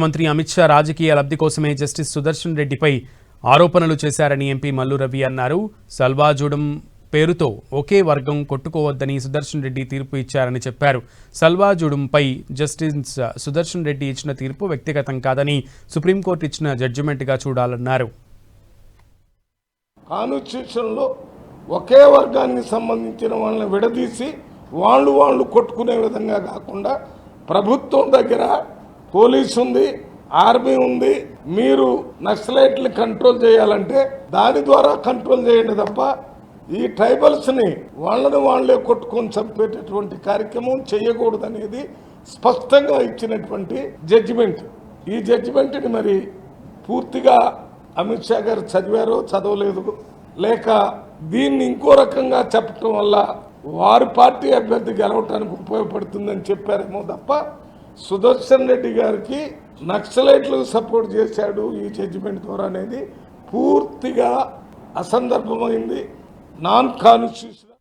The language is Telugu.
మంత్రి అమిత్ షా రాజకీయ లబ్ధి కోసమే జస్టిస్ సుదర్శన్ రెడ్డిపై ఆరోపణలు చేశారని ఎంపీ మల్లు రవి అన్నారు. సల్వాజూడం పేరుతో ఒకే వర్గం కొట్టుకోవద్దని సుదర్శన్ రెడ్డి తీర్పు ఇచ్చారని చెప్పారు. సల్వాజూడంపై జస్టిస్ సుదర్శన్ రెడ్డి ఇచ్చిన తీర్పు వ్యక్తిగతం కాదని సుప్రీంకోర్టు ఇచ్చిన జడ్జిమెంట్గా చూడాలన్నారు. కాన్స్టిట్యూషన్లో ఒకే వర్గానికి సంబంధించిన వాళ్ళని విడదీసి వాళ్ళు కొట్టుకునే విధంగా కాకుండా ప్రభుత్వం దగ్గర పోలీసు ఉంది, ఆర్మీ ఉంది. మీరు నక్సలైట్ని కంట్రోల్ చేయాలంటే దాని ద్వారా కంట్రోల్ చేయండి తప్ప ఈ ట్రైబల్స్ని వాళ్ళే కొట్టుకొని చంపేటటువంటి కార్యక్రమం చేయకూడదనేది స్పష్టంగా ఇచ్చినటువంటి జడ్జిమెంట్. ఈ జడ్జిమెంట్ని మరి పూర్తిగా అమిత్ షా గారు చదివారో చదవలేదు, లేక దీన్ని ఇంకో రకంగా చెప్పటం వల్ల వారి పార్టీ అభ్యర్థి గెలవటానికి ఉపయోగపడుతుందని చెప్పారేమో తప్ప సుదర్శన్ రెడ్డి గారికి నక్సలైట్లకు సపోర్ట్ చేశాడు ఈ జడ్జిమెంట్ ద్వారా అనేది పూర్తిగా అసందర్భమైంది, నాన్ కాన్స్టిట్యూషనల్.